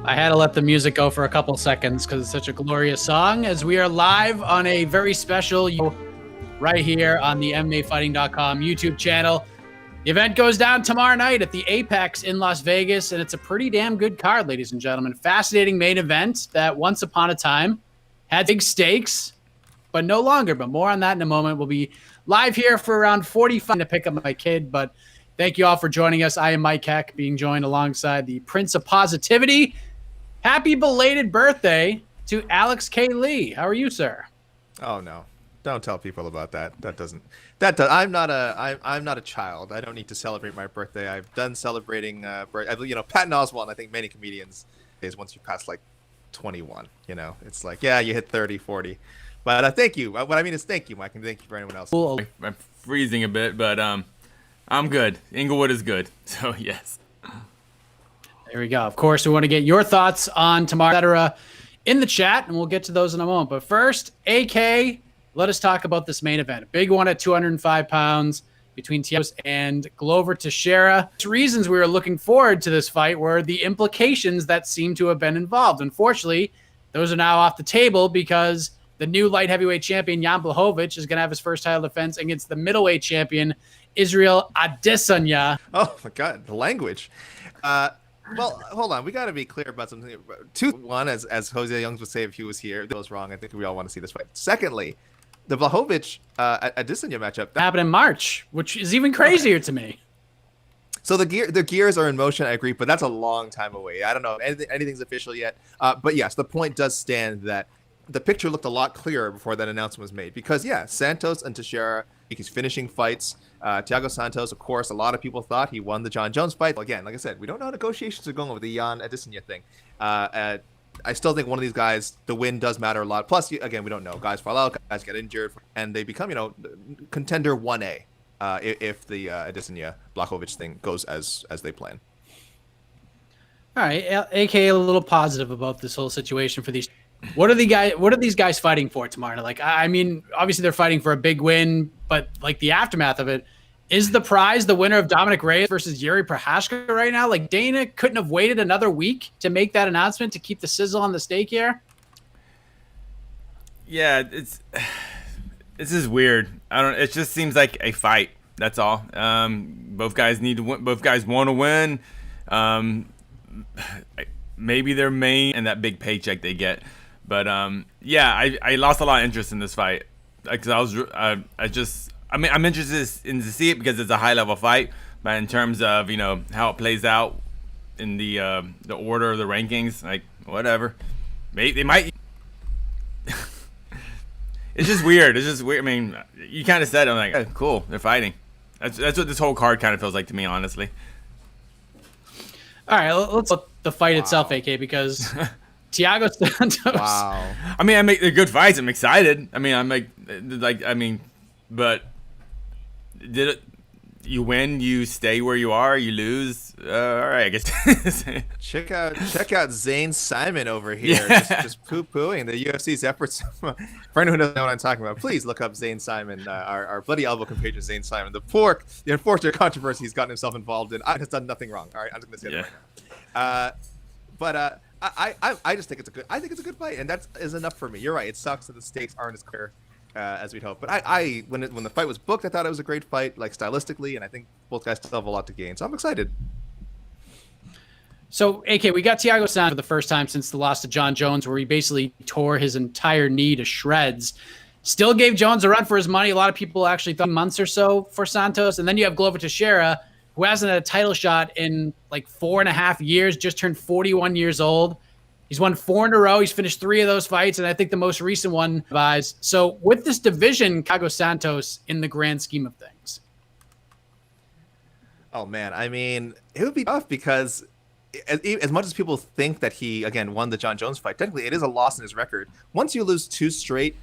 I had to let the music go for a couple seconds because it's such a glorious song as we are live on a very special right here on the MMAfighting.com YouTube channel. The event goes down tomorrow night at the Apex in Las Vegas, and it's a pretty damn good card, ladies and gentlemen. Fascinating main event that once upon a time had big stakes, but no longer. But more on that in a moment. We'll be live here for around 45 to pick up my kid, but thank you all for joining us. I am Mike Heck, being joined alongside the Prince of Positivity. Happy belated birthday to Alex K. Lee. How are you, sir? Oh no. Don't tell people about that. I'm not a child. I don't need to celebrate my birthday. I've done celebrating Patton Oswalt, I think many comedians is once you pass like 21, it's like, yeah, you hit 30, 40. But thank you. What I mean is thank you, Mike, and thank you for anyone else. Cool. I'm freezing a bit, but I'm good. Inglewood is good. So, yes. There we go. Of course, we want to get your thoughts on tomorrow, etc., in the chat, and we'll get to those in a moment. But first, AK, let us talk about this main event. A big one at 205 pounds between Thiago and Glover Teixeira. The reasons we were looking forward to this fight were the implications that seem to have been involved. Unfortunately, those are now off the table because the new light heavyweight champion, Jan Blachowicz, is going to have his first title defense against the middleweight champion, Israel Adesanya. Oh, my God, the language. Well, hold on. We got to be clear about something. 2-1, as Jose Youngs would say if he was here. That was wrong. I think we all want to see this fight. Secondly, the Blachowicz Adesanya matchup happened in March, which is even crazier to me. So the gears are in motion. I agree, but that's a long time away. I don't know if anything's official yet. But yes, the point does stand that the picture looked a lot clearer before that announcement was made. Because yeah, Santos and Teixeira, he's finishing fights. Thiago Santos, of course, a lot of people thought he won the John Jones fight. Again, like I said, we don't know how negotiations are going with the Jan Adesanya thing. I still think one of these guys, the win does matter a lot. Plus, again, we don't know. Guys fall out, guys get injured, and they become, contender 1A if the Adesanya Blachowicz thing goes as they plan. All right, AK a little positive about this whole situation for these. What are these guys fighting for tomorrow? Like, I mean, obviously they're fighting for a big win, but like the aftermath of it, is the prize the winner of Dominic Reyes versus Yuri Prochazka right now? Like, Dana couldn't have waited another week to make that announcement to keep the sizzle on the steak here. Yeah, it's just weird. It just seems like a fight. That's all. Both guys need to win. Both guys want to win. Maybe their main and that big paycheck they get. But yeah, I lost a lot of interest in this fight because I'm interested in to see it because it's a high level fight. But in terms of how it plays out in the order of the rankings, like whatever, they might. It's just weird. It's just weird. I mean, you kind of said it. I'm like, oh, cool, they're fighting. That's what this whole card kind of feels like to me, honestly. All right, let's look at the fight itself, AK, because Thiago Santos. Wow. I mean, they're good fights. I'm excited. I mean, but did it? You win, you stay where you are. You lose. All right, I guess. Check out Zane Simon over here, just poo-pooing the UFC's efforts. For anyone who doesn't know what I'm talking about, please look up Zane Simon, our bloody elbow compatriot Zane Simon. The unfortunate controversy he's gotten himself involved in. Has done nothing wrong. All right, I'm just gonna say that right now. I just think it's a good fight, and that is enough for me. You're right. It sucks that the stakes aren't as clear as we'd hope. But when the fight was booked, I thought it was a great fight, like stylistically, and I think both guys still have a lot to gain. So I'm excited. So, AK, we got Thiago Santos for the first time since the loss to John Jones, where he basically tore his entire knee to shreds. Still gave Jones a run for his money. A lot of people actually thought months or so for Santos. And then you have Glover Teixeira, who hasn't had a title shot in like 4.5 years, just turned 41 years old. He's won 4 in a row. He's finished 3 of those fights, and I think the most recent one buys. So with this division, Thiago Santos in the grand scheme of things. Oh, man. I mean, it would be tough because as much as people think that he, again, won the John Jones fight, technically it is a loss in his record. Once you lose 2 straight,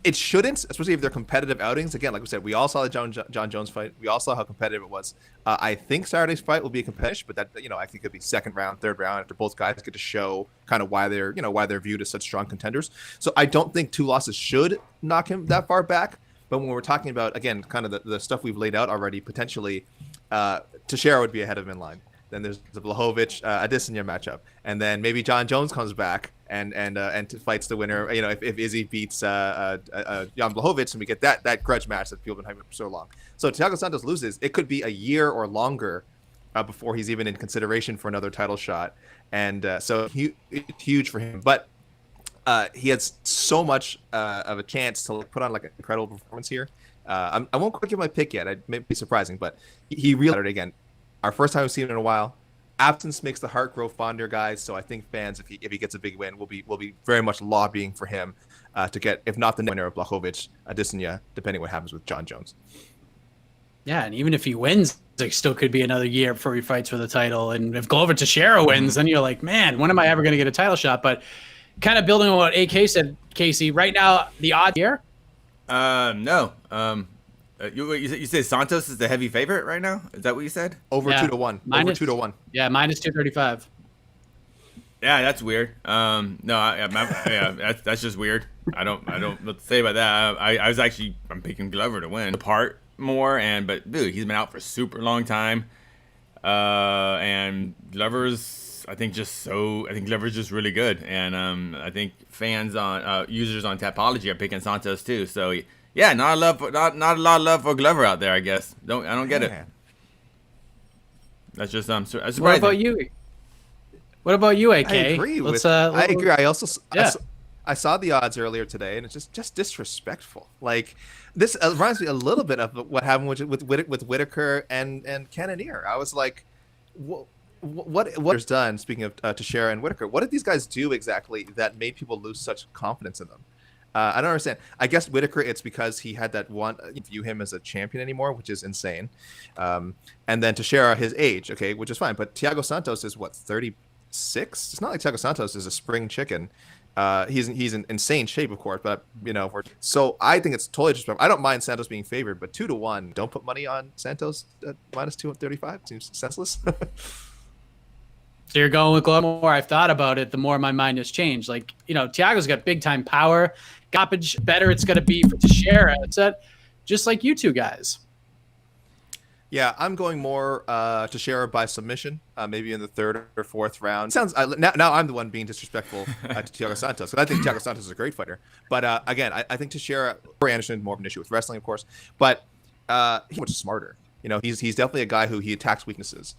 it shouldn't, especially if they're competitive outings. Again, like we said, we all saw the John Jones fight. We all saw how competitive it was. I think Saturday's fight will be competitive, but that I think it could be second round, third round after both guys get to show kind of why they're viewed as such strong contenders. So I don't think 2 losses should knock him that far back. But when we're talking about, again, kind of the stuff we've laid out already, potentially Teixeira would be ahead of him in line. Then there's the Blachowicz Adesanya matchup, and then maybe John Jones comes back and fights the winner. You know, if Izzy beats Jan Blachowicz, and we get that grudge match that people have been hyping for so long. So Thiago Santos loses, it could be a year or longer before he's even in consideration for another title shot, and so it's huge for him. But he has so much of a chance to put on like an incredible performance here. I won't quite give my pick yet. It may be surprising, but he really it again. Our first time we've seen it in a while. Absence makes the heart grow fonder, guys. So I think fans, if he gets a big win, will be very much lobbying for him to get, if not the winner of Blachowicz, Adesanya, depending what happens with John Jones. Yeah, and even if he wins, it still could be another year before he fights for the title. And if Glover Teixeira wins, then you're like, man, when am I ever going to get a title shot? But kind of building on what AK said, Casey, right now the odds here. No. You say Santos is the heavy favorite right now? Is that what you said? Over 2-1. Over 2-1. Yeah, minus 235. Yeah, that's weird. That's just weird. I don't know what to say about that. I'm picking Glover to win. Apart more, but dude, he's been out for a super long time. And Glover's Glover's just really good, and I think fans on users on Tapology are picking Santos too. So. Yeah, not a lot of love for Glover out there, I guess. I don't get it. That's just surprising. What about you? What about you, AK? I agree. I agree. I saw the odds earlier today, and it's just disrespectful. Like this reminds me a little bit of what happened with Whitaker and Cannonier. I was like, what's done? Speaking of Teixeira and Whitaker, what did these guys do exactly that made people lose such confidence in them? I don't understand. I guess Whitaker, it's because he had that one view him as a champion anymore, which is insane. And then Teixeira, his age, okay, which is fine. But Thiago Santos is what, 36? It's not like Thiago Santos is a spring chicken. He's in insane shape, of course, but so I think it's totally disrespectful. I don't mind Santos being favored, but 2-1. Don't put money on Santos at minus 235. Seems senseless. So you're going with Glover. The more I've thought about it, the more my mind has changed. Like, Thiago's got big time power. Goppage, better it's going to be for Teixeira. It's just like you two guys. Yeah, I'm going more Teixeira by submission, maybe in the third or fourth round. Now I'm the one being disrespectful to Thiago Santos, because I think Thiago Santos is a great fighter. But again, I think Teixeira, Corey Anderson, more of an issue with wrestling, of course, but he's much smarter. He's definitely a guy who he attacks weaknesses.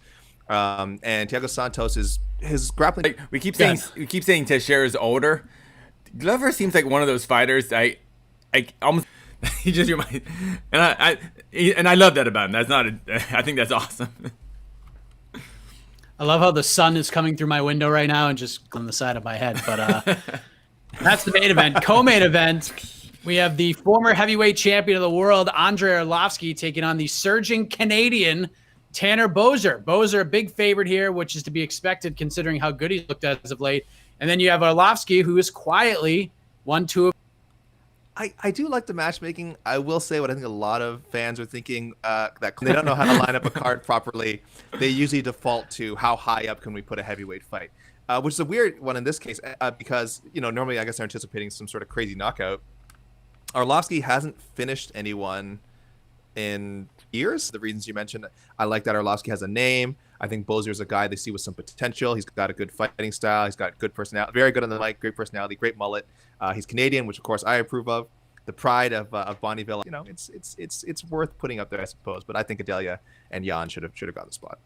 And Thiago Santos is his grappling. We keep saying Teixeira's older. Glover seems like one of those fighters. I almost he just reminds, and I love that about him. I think that's awesome. I love how the sun is coming through my window right now and just on the side of my head. But that's the main event. Co-main event, we have the former heavyweight champion of the world, Andre Arlovski, taking on the surging Canadian Tanner Boser. Boser, a big favorite here, which is to be expected considering how good he's looked as of late. And then you have Arlovski, who is quietly 1-2. I do like the matchmaking. I will say what I think a lot of fans are thinking, that they don't know how to line up a card properly. They usually default to how high up can we put a heavyweight fight, which is a weird one in this case because, normally I guess they're anticipating some sort of crazy knockout. Arlovski hasn't finished anyone in years. The reasons you mentioned, I like that Arlovski has a name. I think Boser's a guy they see with some potential. He's got a good fighting style. He's got good personality, very good on the mic, great personality, great mullet. He's Canadian, which of course I approve of. The pride of Bonneville, it's worth putting up there, I suppose. But I think Adelia and Jan should have got the spot.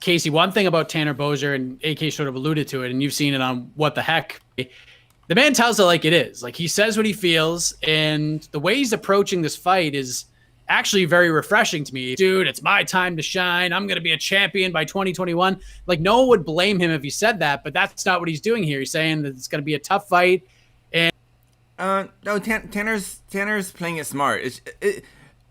Casey, one thing about Tanner Boser, and AK sort of alluded to it, and you've seen it on What the Heck. The man tells it like it is. Like, he says what he feels, and the way he's approaching this fight is actually very refreshing to me. Dude, it's my time to shine. I'm going to be a champion by 2021. Like, no one would blame him if he said that, but that's not what he's doing here. He's saying that it's going to be a tough fight. And no, Tanner's playing it smart.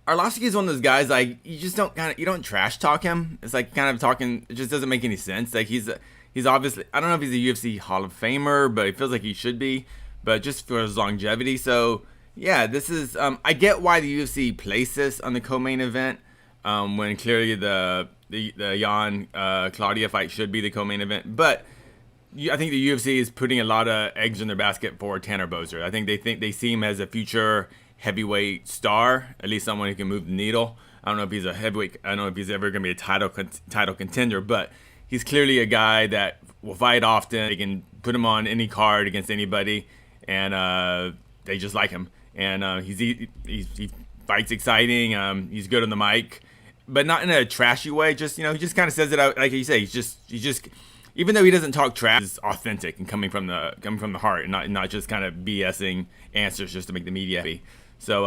Arlovski is one of those guys, like, you just you don't trash talk him. It's like kind of talking, it just doesn't make any sense. Like, he's obviously, I don't know if he's a UFC Hall of Famer, but he feels like he should be, but just for his longevity. So yeah, this is, I get why the UFC placed this on the co-main event, when clearly the Jan Claudia fight should be the co-main event. But I think the UFC is putting a lot of eggs in their basket for Tanner Boser. I think they see him as a future heavyweight star, at least someone who can move the needle. I don't know if he's a heavyweight. I don't know if he's ever going to be a title contender, but he's clearly a guy that will fight often. They can put him on any card against anybody, and they just like him. And he fights exciting. He's good on the mic, but not in a trashy way. Just he just kind of says it out, like you say. He's just even though he doesn't talk trash, he's authentic and coming from the heart, and not just kind of BSing answers just to make the media happy. So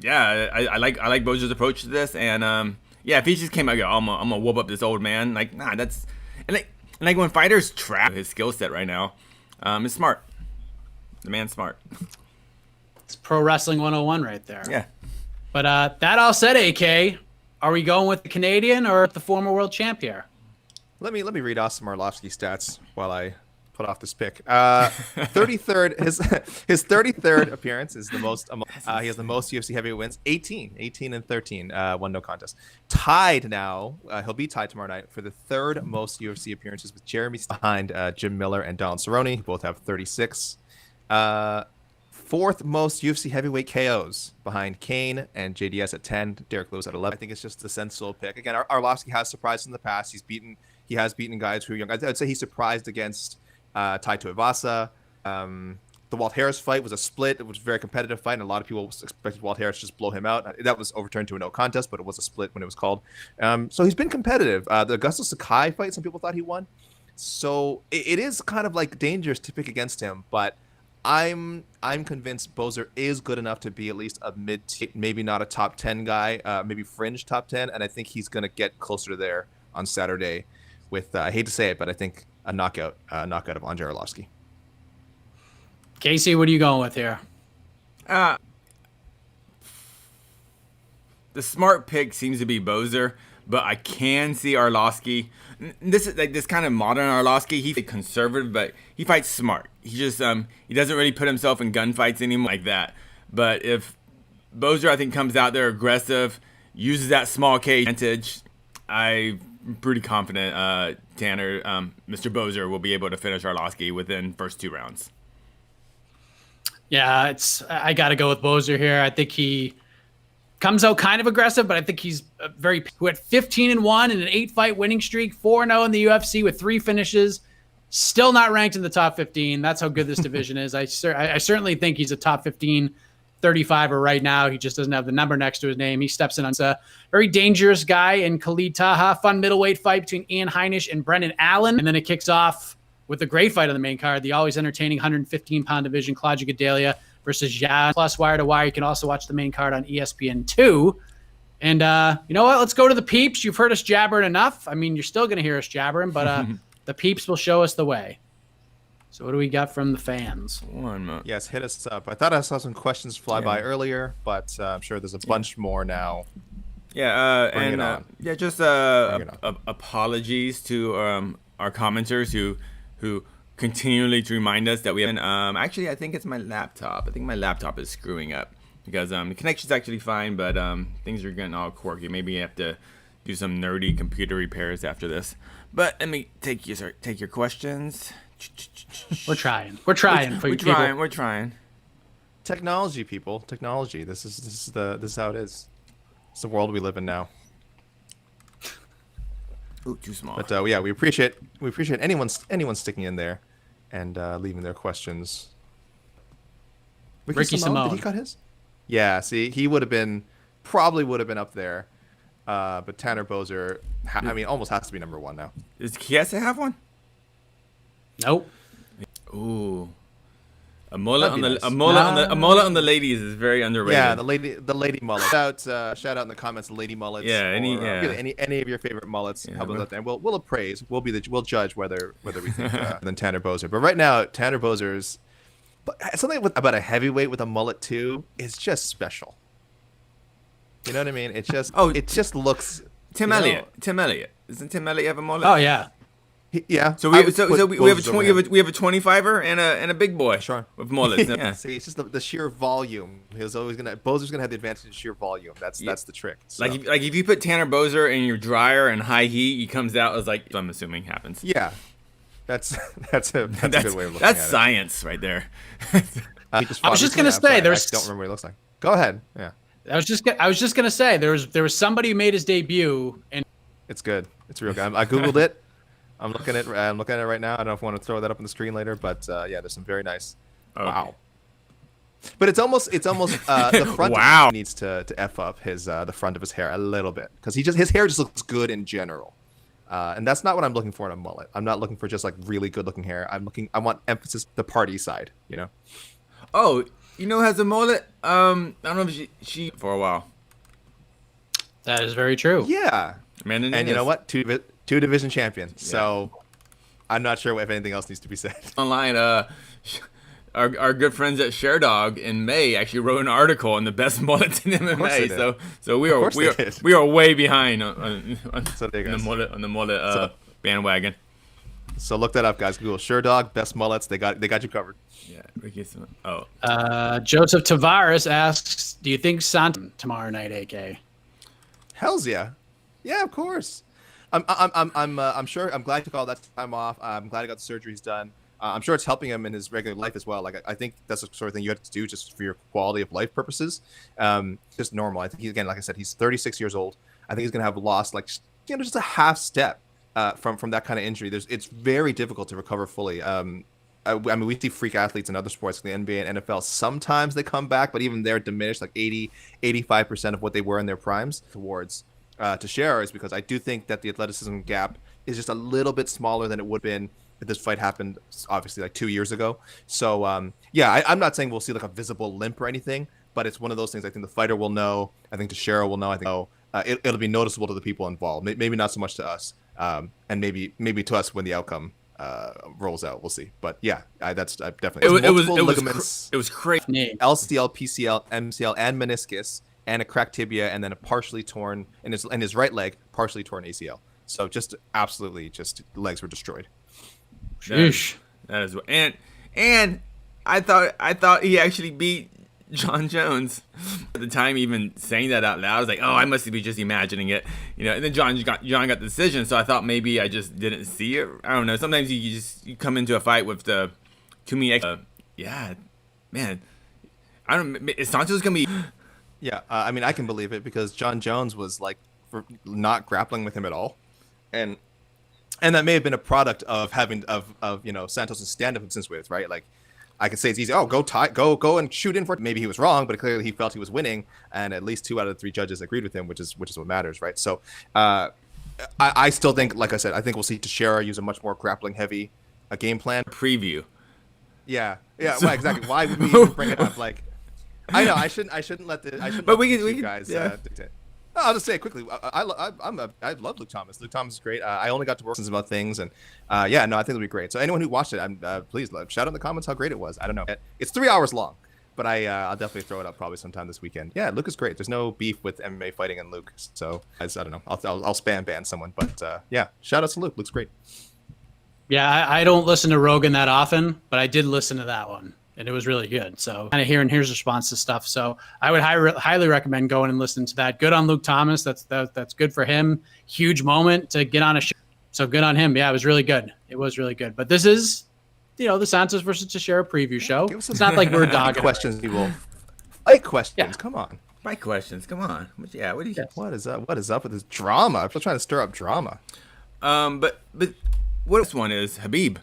yeah, I like Bozer's approach to this, and yeah, if he just came out, and go, I'm gonna whoop up this old man, like nah, that's and like when fighters trap his skill set right now, it's smart. The man's smart. It's pro wrestling 101 right there. Yeah. But that all said, AK, are we going with the Canadian or the former world champ here? Let me read off some Arlovski stats while I put off this pick. 33rd, his 33rd appearance is the most. He has the most UFC heavyweight wins, 18 and 13. One no contest. Tied now. He'll be tied tomorrow night for the third most UFC appearances with Jeremy behind Jim Miller and Donald Cerrone, who both have 36. Fourth most UFC heavyweight KOs behind Kane and JDS at 10, Derek Lewis at 11. I think it's just a sensible pick. Again, Arlovski has surprised in the past. He has beaten guys who are young. I'd say he surprised against Taito Ivasa. The Walt Harris fight was a split. It was a very competitive fight, and a lot of people expected Walt Harris to just blow him out. That was overturned to a no contest, but it was a split when it was called. So he's been competitive. The Augusto Sakai fight, some people thought he won. So it is kind of like dangerous to pick against him, but I'm convinced Bozer is good enough to be at least a mid, maybe not a top 10 guy, maybe fringe top 10, and I think he's going to get closer to there on Saturday with, I hate to say it, but I think a knockout of Andrei Arlovski. Casey, what are you going with here? The smart pick seems to be Bozer, but I can see Arlovski. This is like this kind of modern Arlovski. He's conservative, but he fights smart. He just he doesn't really put himself in gunfights anymore like that. But if Bozer, I think, comes out there aggressive, uses that small cage advantage, I'm pretty confident Tanner, Mr. Bozer will be able to finish Arlovski within first 2 rounds. Yeah, I got to go with Bozer here. I think he comes out kind of aggressive, but I think he's who had 15-1 in an 8-fight winning streak, 4-0 in the UFC with 3 finishes, still not ranked in the top 15. That's how good this division is. I certainly think he's a top 15 35er right now. He just doesn't have the number next to his name. He steps in on a very dangerous guy in Khalid Taha. Fun middleweight fight between Ian Heinisch and Brendan Allen. And then it kicks off with a great fight on the main card, the always entertaining 115-pound division, Claudia Gadelha versus Jouban. Plus Wire to Wire. You can also watch the main card on ESPN2. And you know what? Let's go to the peeps. You've heard us jabbering enough. I mean, you're still going to hear us jabbering, but the peeps will show us the way. So what do we got from the fans? One moment. Yes, hit us up. I thought I saw some questions fly by earlier, but I'm sure there's a bunch more now. Yeah, Bring and it on. yeah, just apologies to our commenters who continually to remind us that we haven't. Actually, I think it's my laptop. I think my laptop is screwing up because the connection's actually fine, but things are getting all quirky. Maybe you have to do some nerdy computer repairs after this. But let me take your questions. We're trying for you people. We're trying. Technology, people. Technology. This is how it is. It's the world we live in now. Ooh, too small. But yeah, we appreciate anyone sticking in there and leaving their questions. Ricky Simone. Did he cut his? Yeah. See, he probably would have been up there. But Tanner Bozer, almost has to be number 1 now. He has to have one. Nope. Ooh, a mullet on That'd the be nice. a mullet on the ladies is very underrated. Yeah, the lady mullet. Shout out in the comments, the lady mullets. Yeah, any of your favorite mullets. Yeah, help us out there, and we'll appraise. We'll judge whether we think than Tanner Bozer. But right now, Tanner Bozer's something about a heavyweight with a mullet too is just special. You know what I mean? It just looks. Tim Elliott. Doesn't Tim Elliott have a mullet? Oh yeah. Yeah. So we have a 25er and a big boy. Sure. With mullets. Yeah. See, it's just the sheer volume. Bozer's gonna have the advantage of sheer volume. That's the trick. So. Like if you put Tanner Bozer in your dryer in high heat, he comes out as like I'm assuming happens. Yeah. That's a good way of looking at it. That's science right there. He just I was fought just gonna recently. I'm say, sorry, I there's. don't remember what he looks like. Go ahead. Yeah, I was just gonna say there was somebody who made his debut, and it's good. It's real good. I googled it. I'm looking at it right now. I don't know if I want to throw that up on the screen later, but yeah, there's some very nice. Okay. Wow. But it's almost the front Wow. of needs to f up his the front of his hair a little bit because his hair just looks good in general, and that's not what I'm looking for in a mullet. I'm not looking for just like really good looking hair. I want emphasis the party side, you know. Oh, you know who has a mullet? I don't know if she for a while. that is very true. Yeah, Amanda and you know what? Two division champion. Yeah. So I'm not sure if anything else needs to be said. Online, our good friends at ShareDog in May actually wrote an article on the best mullets in MMA. So we are way behind on the mullet bandwagon. So look that up, guys. Google ShareDog best mullets. They got you covered. Yeah, Ricky. Oh, Joseph Tavares asks, "Do you think Santos tomorrow night, AK?" Hell's yeah, yeah, of course. I'm sure. I'm glad he took all that time off. I'm glad he got the surgeries done. I'm sure it's helping him in his regular life as well. Like I think that's the sort of thing you have to do just for your quality of life purposes. Just normal. I think again, like I said, he's 36 years old. I think he's gonna have lost like just a half step from that kind of injury. It's very difficult to recover fully. I mean, we see freak athletes in other sports, like the NBA and NFL. Sometimes they come back, but even they're diminished, like 85% of what they were in their primes towards Teixeira, is because I do think that the athleticism gap is just a little bit smaller than it would have been if this fight happened, obviously, like 2 years ago. So, yeah, I'm not saying we'll see like a visible limp or anything, but it's one of those things I think the fighter will know. I think Teixeira will know. I think it'll be noticeable to the people involved. Maybe not so much to us, and maybe to us when the outcome rolls out. We'll see. But yeah, that's definitely it was ligaments. It was crazy. LCL, LCL, PCL, MCL, and meniscus, and a cracked tibia, and then a partially torn in his right leg, partially torn ACL. So just absolutely, just legs were destroyed. Sheesh. That is, and I thought he actually beat John Jones. At the time, even saying that out loud, I was like, oh, I must be just imagining it, you know. And then John got the decision, so I thought maybe I just didn't see it. I don't know. Sometimes you come into a fight with the too many. Yeah, man. I don't. Is Santos gonna be? Yeah, I mean, I can believe it because John Jones was like not grappling with him at all, and that may have been a product of having of Santos' stand-up instance with, right? Like, I could say it's easy. Oh, go and shoot in for it. Maybe he was wrong, but clearly he felt he was winning, and at least 2 out of the 3 judges agreed with him, which is what matters, right? So, I still think, like I said, I think we'll see Teixeira use a much more grappling heavy game plan. Preview. Yeah, well, exactly. Why would we even bring it up? Like, I know I shouldn't let the But we can guys yeah. dictate. No, I'll just say it quickly. I love Luke Thomas. Luke Thomas is great. I only got to work about things, and yeah, no, I think it'll be great. So anyone who watched it, please shout out in the comments how great it was. I don't know, it's 3 hours long, but I'll definitely throw it up probably sometime this weekend. Yeah, Luke is great. There's no beef with MMA fighting and Luke, so I don't know. I'll spam ban someone, but yeah, shout out to Luke. Luke's great. Yeah, I don't listen to Rogan that often, but I did listen to that one, and it was really good. So kind of hearing his response to stuff. So I would highly recommend going and listening to that. Good on Luke Thomas. That's good for him. Huge moment to get on a show. So good on him. Yeah, it was really good. It was really good. But this is, the Santos versus Teixeira preview show. It's not like we're dogging questions, people. Fight questions. Yeah. Come on. Fight questions. Come on. Yeah. What do you? Yeah. What is up? What is up with this drama? I'm still trying to stir up drama. But what this one is Khabib.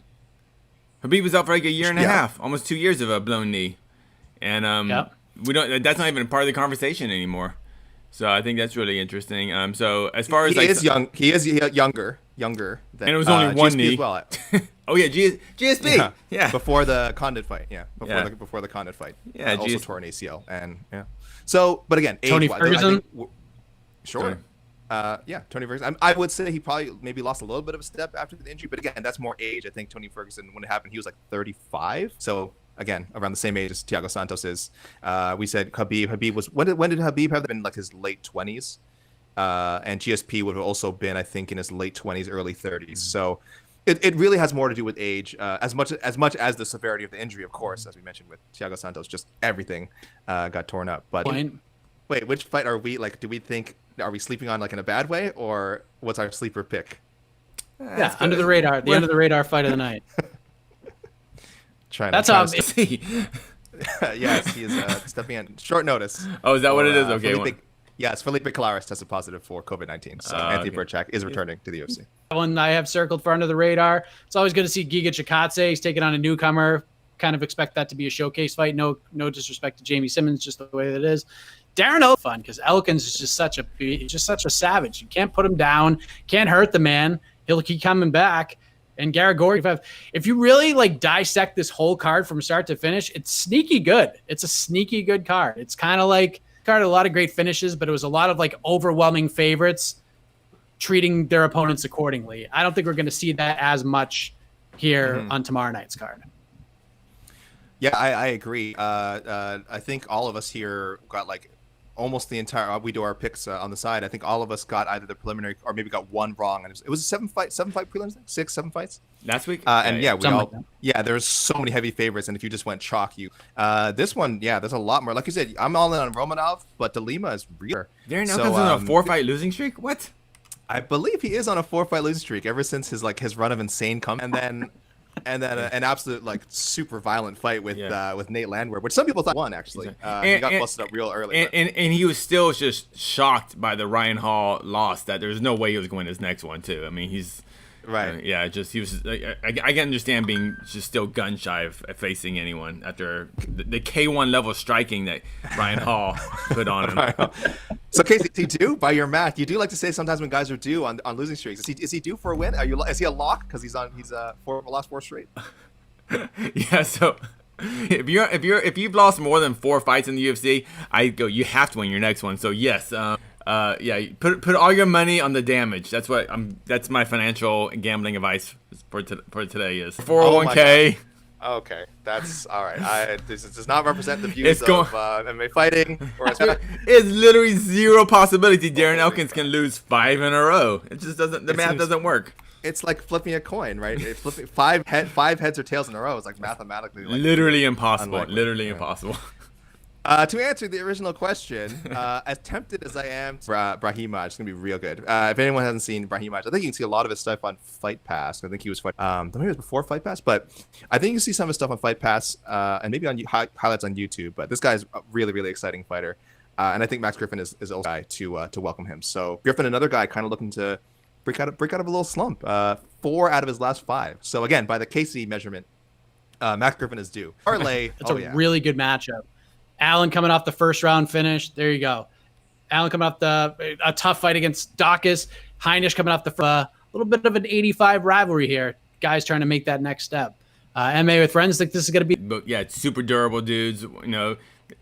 Khabib was out for like a year and a half, almost 2 years of a blown knee, and we don't. That's not even a part of the conversation anymore. So I think that's really interesting. So as far as he is younger than, and it was only one GSP knee. as well. Oh yeah, GSP. Yeah. Before the Condit fight. Yeah. Before the Condit fight. Yeah. Also tore an ACL and yeah. So, but again, Tony Ferguson. Sure. Yeah, Tony Ferguson. I would say he probably maybe lost a little bit of a step after the injury, but again, that's more age. I think Tony Ferguson, when it happened, he was like 35. So again, around the same age as Thiago Santos is. We said Khabib. Khabib was when did Khabib have been? Like his late 20s, and GSP would have also been, I think, in his late 20s, early 30s. Mm-hmm. So it really has more to do with age, as much as the severity of the injury, of course, as we mentioned with Thiago Santos, just everything got torn up. But wait, which fight are we like? Do we think? Are we sleeping on like in a bad way, or what's our sleeper pick? Yeah, under the radar, under the radar fight of the night. That's how. Yes, he is stepping in short notice. Oh, is that what it is? Okay. Yes, Felipe Colares tested positive for COVID-19. So Anthony Bocek is returning to the UFC. One I have circled for under the radar. It's always good to see Giga Chikadze. He's taking on a newcomer. Kind of expect that to be a showcase fight. No disrespect to Jamie Simmons, just the way that it is. Darren Elkins fun because Elkins is just such a savage. You can't put him down. Can't hurt the man. He'll keep coming back. And Garrett Gordy, if you really like dissect this whole card from start to finish, it's sneaky good. It's a sneaky good card. It's kind of like a lot of great finishes, but it was a lot of like overwhelming favorites treating their opponents accordingly. I don't think we're going to see that as much here on tomorrow night's card. Yeah, I agree. I think all of us here got like almost the entire. We do our picks on the side. I think all of us got either the preliminary or maybe got one wrong. And it was a seven fight prelims, 6-7 fights last week. And yeah, there's so many heavy favorites. And if you just went chalk, this one, yeah, there's a lot more. Like you said, I'm all in on Romanov, but De Lima is real. Darren Elkins on a 4-fight losing streak. What? I believe he is on a 4-fight losing streak ever since his run of insane come, and then an absolute like super violent fight with Nate Landwehr, which some people thought won actually. He got busted up real early. And he was still just shocked by the Ryan Hall loss that there's no way he was going to his next one too. I mean, he's right. He was. I can understand being just still gun shy of facing anyone after the K1 level striking that Ryan Hall put on him. So, Casey, is he due by your math? You do like to say sometimes when guys are due on losing streaks. Is he due for a win? Is he a lock because he's lost 4 straight? Yeah. So if you've lost more than 4 fights in the UFC, I go you have to win your next one. So yes. Put all your money on the damage. That's my financial gambling advice for today is 401k. Okay, that's all right. This does not represent the views of MMA fighting. It's literally zero possibility Darren Elkins can lose 5 in a row. It just doesn't. The math doesn't work. It's like flipping a coin, right? Flipping five heads or tails in a row is like mathematically literally impossible. Unlikely. Literally impossible. To answer the original question, as tempted as I am, Brahimaj, it's going to be real good. If anyone hasn't seen Brahimaj, I think you can see a lot of his stuff on Fight Pass. I think he was maybe it was before Fight Pass, but I think you can see some of his stuff on Fight Pass and maybe on highlights on YouTube. But this guy's a really, really exciting fighter. And I think Max Griffin is also a guy to welcome him. So Griffin, another guy kind of looking to break out of a little slump. 4 out of his last 5. So again, by the Casey measurement, Max Griffin is due. Parlay. It's really good matchup. Allen coming off the first round finish. There you go. Allen coming off a tough fight against Dawkins. Heinisch coming off a little bit of an 85 rivalry here. Guys trying to make that next step. MMA with friends, think this is going to be. But yeah, it's super durable dudes.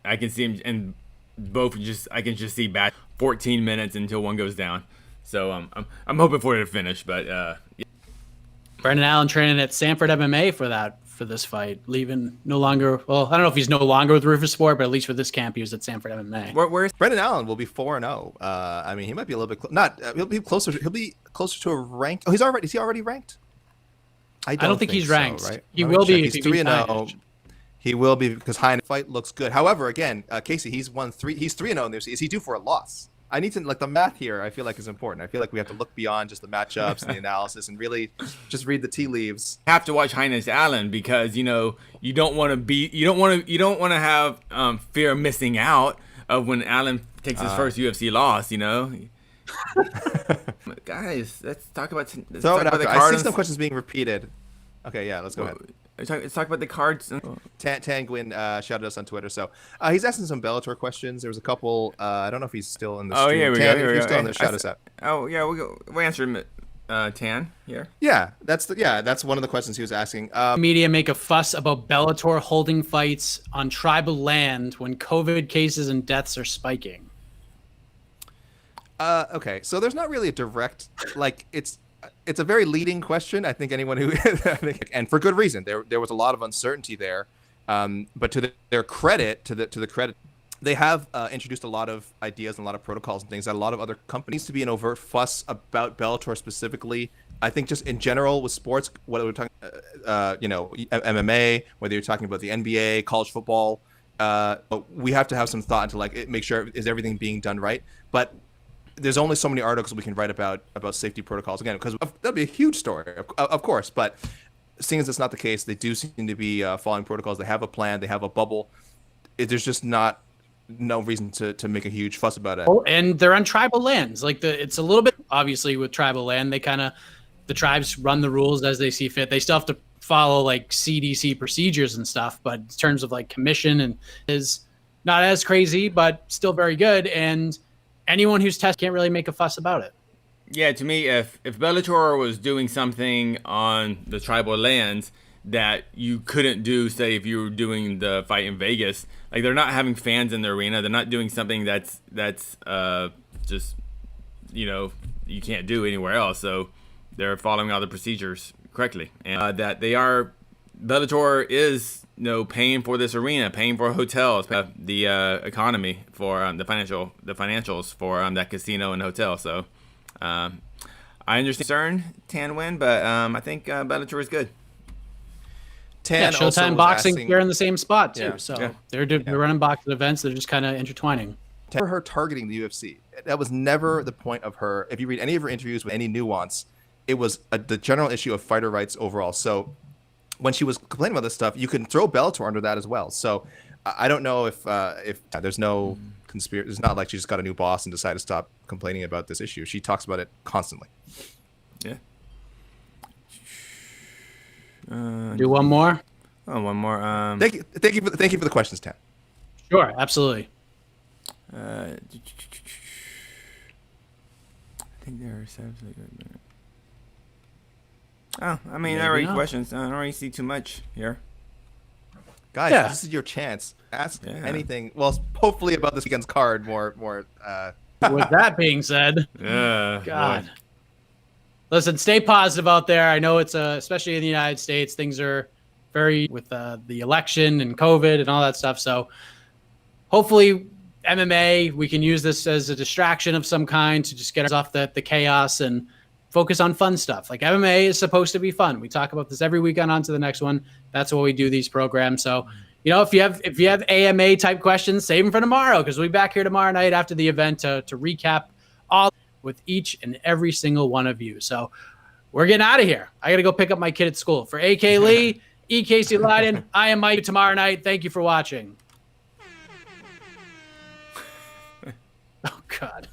I can see him and I can just see back 14 minutes until one goes down. So I'm hoping for it to finish. But yeah. Brendan Allen training at Sanford MMA for this fight, leaving no longer. Well, I don't know if he's no longer with Rufus Sport, but at least for this camp, he was at Sanford MMA. Where's Brendan Allen will be 4-0. I mean, he might be a little bit he'll be closer. He'll be closer to a rank. Oh, is he already ranked? I don't think he's ranked. So, right? He will be. He's 3-0. He will be because Heinisch fight looks good. However, again, Casey, he's 3-0 in this. Is he due for a loss? I need to the math here. I feel like is important. I feel like we have to look beyond just the matchups and the analysis and really just read the tea leaves. Have to watch Heinisch Allen because you don't want to have fear of missing out of when Allen takes his first UFC loss. Guys, let's talk about the card. I see some questions being repeated. Okay, yeah, let's go ahead. Let's talk about the cards. Tan Gwyn shouted us on Twitter, so he's asking some Bellator questions. There was a couple. I don't know if he's still in the stream. Yeah, Tan, if you're still on there, shout us out. Oh yeah, we'll answer him. Tan here. Yeah, that's one of the questions he was asking. Media make a fuss about Bellator holding fights on tribal land when COVID cases and deaths are spiking. Okay, so there's not really a direct it's a very leading question. I think anyone who and for good reason. There was a lot of uncertainty there, but to their credit, to the credit, they have introduced a lot of ideas and a lot of protocols and things that a lot of other companies to be an overt fuss about Bellator specifically. I think just in general with sports, whether we're talking, MMA, whether you're talking about the NBA, college football, we have to have some thought into make sure is everything being done right, but. There's only so many articles we can write about safety protocols again, because that'd be a huge story, of course. But seeing as it's not the case, they do seem to be following protocols. They have a plan. They have a bubble. there's just no reason to make a huge fuss about it. Oh, and they're on tribal lands. Like it's a little bit obviously with tribal land. The tribes run the rules as they see fit. They still have to follow like CDC procedures and stuff, but in terms of like commission and is not as crazy, but still very good. And anyone who's tested can't really make a fuss about it. Yeah, to me, if Bellator was doing something on the tribal lands that you couldn't do, say, if you were doing the fight in Vegas, like they're not having fans in the arena, they're not doing something that's just, you can't do anywhere else. So they're following all the procedures correctly, and Bellator is paying for this arena, paying for hotels, the economy for the financials for that casino and hotel. So I understand Tan win, but I think Bellator is good. Yeah, Showtime Boxing, they're in the same spot too. Yeah, so they're running boxing events. They're just kind of intertwining. For her targeting the UFC, that was never the point of her. If you read any of her interviews with any nuance, it was the general issue of fighter rights overall. So when she was complaining about this stuff, you can throw Bellator under that as well. So I don't know if there's no conspiracy. It's not like she just got a new boss and decided to stop complaining about this issue. She talks about it constantly. Yeah. Do one more. Oh, one more. Thank you for the questions, Tam. Sure, absolutely. I think there are seven. Oh, I mean, I already questions. I don't really see too much here. Guys, this is your chance. Ask anything. Well, hopefully about this weekend's card. More. With that being said, God. Boy. Listen, stay positive out there. I know it's especially in the United States, things are very with the election and COVID and all that stuff. So hopefully MMA, we can use this as a distraction of some kind to just get us off the chaos and focus on fun stuff. Like MMA is supposed to be fun. We talk about this every weekend on to the next one. That's why we do these programs. So, if you have AMA type questions, save them for tomorrow because we'll be back here tomorrow night after the event to recap all with each and every single one of you. So we're getting out of here. I got to go pick up my kid at school. For AK Lee, EKC Leydon, I am Mike tomorrow night. Thank you for watching. Oh, God.